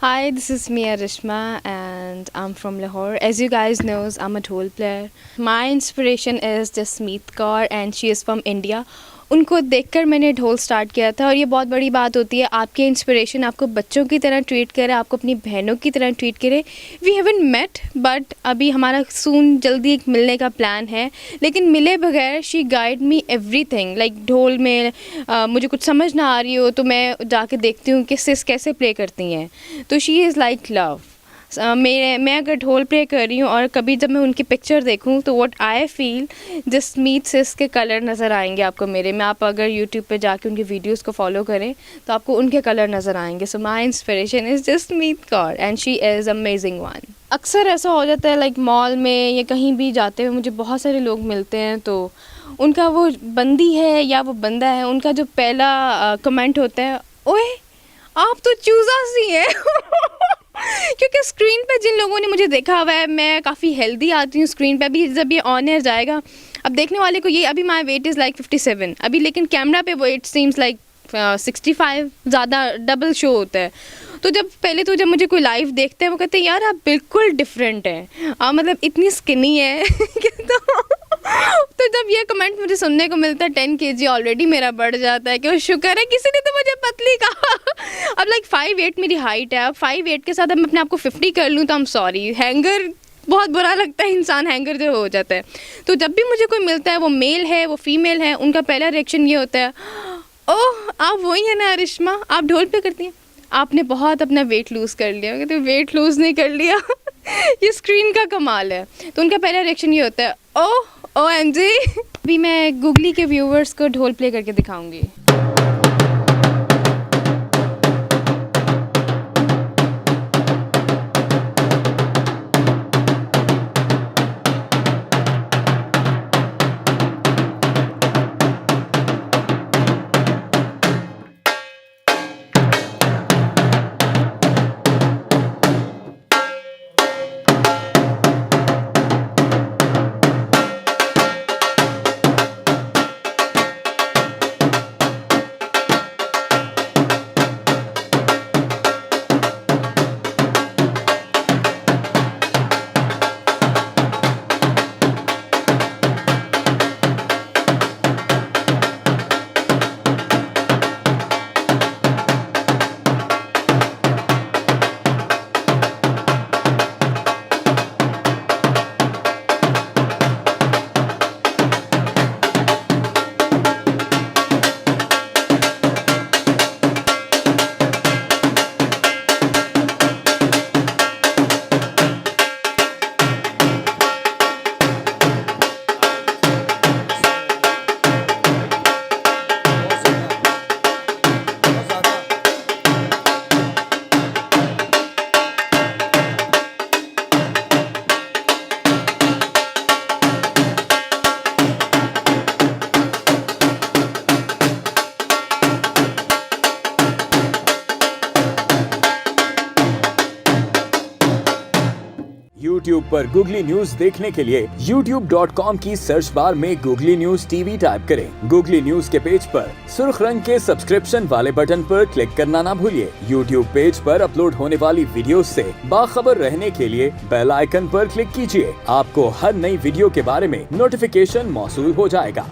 Hi, this is me Arishma and I'm from Lahore. As you guys know, I'm a dhol player. My inspiration is Jasmeet Kaur and she is from India. उनको देखकर मैंने ढोल start किया था और ये बहुत बड़ी बात होती है, आपके इंस्पिरेशन आपको बच्चों की तरह ट्रीट करे, आपको अपनी बहनों की तरह ट्रीट करे. वी हैवंट मेट बट अभी हमारा सून जल्दी एक मिलने का प्लान है, लेकिन मिले बगैर she guide me everything. Like ढोल में मुझे कुछ समझ ना आ रही हो तो मैं जाके देखती हूँ कि सिस कैसे प्ले करती हैं. तो शी इज़ लाइक लव. मैं अगर ढोल प्ले कर रही हूँ और कभी जब मैं उनकी पिक्चर देखूँ तो व्हाट आई फील जसमीत सिस के कलर नज़र आएंगे आपको मेरे में. आप अगर यूट्यूब पे जाके उनकी वीडियोस को फॉलो करें तो आपको उनके कलर नज़र आएंगे. So my inspiration is Jasmeet Kaur and she is amazing one. अक्सर ऐसा हो जाता है लाइक मॉल में या कहीं भी जाते हुए मुझे बहुत सारे लोग मिलते हैं तो उनका वो बंदी है या वो बंदा है, उनका जो पहला कमेंट होता है, ओए आप तो चूज़ा सी है. क्योंकि स्क्रीन पे जिन लोगों ने मुझे देखा हुआ है, मैं काफ़ी हेल्दी आती हूँ स्क्रीन पे. अभी जब ये ऑन एयर जाएगा अब देखने वाले को ये, अभी माई वेट इज़ लाइक 57 अभी, लेकिन कैमरा पे वो इट सीम्स लाइक 65, ज़्यादा डबल शो होता है. तो जब मुझे कोई लाइव देखते हैं वो कहते हैं यार आप बिल्कुल डिफरेंट हैं, मतलब इतनी स्किनी है. तो जब ये कमेंट मुझे सुनने को मिलता है 10 kg ऑलरेडी मेरा बढ़ जाता है कि वो शुक्र है किसी ने तो मुझे पतली कहा. अब लाइक 5'8" मेरी हाइट है. अब 5'8" के साथ अब मैं अपने आप को 50 कर लूँ तो आई एम सॉरी, हैंगर बहुत बुरा लगता है, इंसान हैंगर जो हो जाता है. तो जब भी मुझे कोई मिलता है, वो मेल है वो फीमेल है, उनका पहला रिएक्शन ये होता है, ओह आप वही है ना अरिश्मा, आप ढोल पे करती हैं, आपने बहुत अपना वेट लूज़ कर लिया. कहते वेट लूज़ नहीं कर लिया. ये स्क्रीन का कमाल है. तो उनका पहला रिएक्शन ये होता है, ओह OMG. अभी मैं गूगली के व्यूवर्स को ढोल प्ले करके दिखाऊंगी. YouTube पर Googly न्यूज देखने के लिए youtube.com की सर्च बार में Googly न्यूज टीवी टाइप करें. Googly न्यूज के पेज पर सुर्ख रंग के सब्सक्रिप्शन वाले बटन पर क्लिक करना ना भूलिए. YouTube पेज पर अपलोड होने वाली वीडियोस से बाखबर रहने के लिए बेल आइकन पर क्लिक कीजिए. आपको हर नई वीडियो के बारे में नोटिफिकेशन मौसूल हो जाएगा.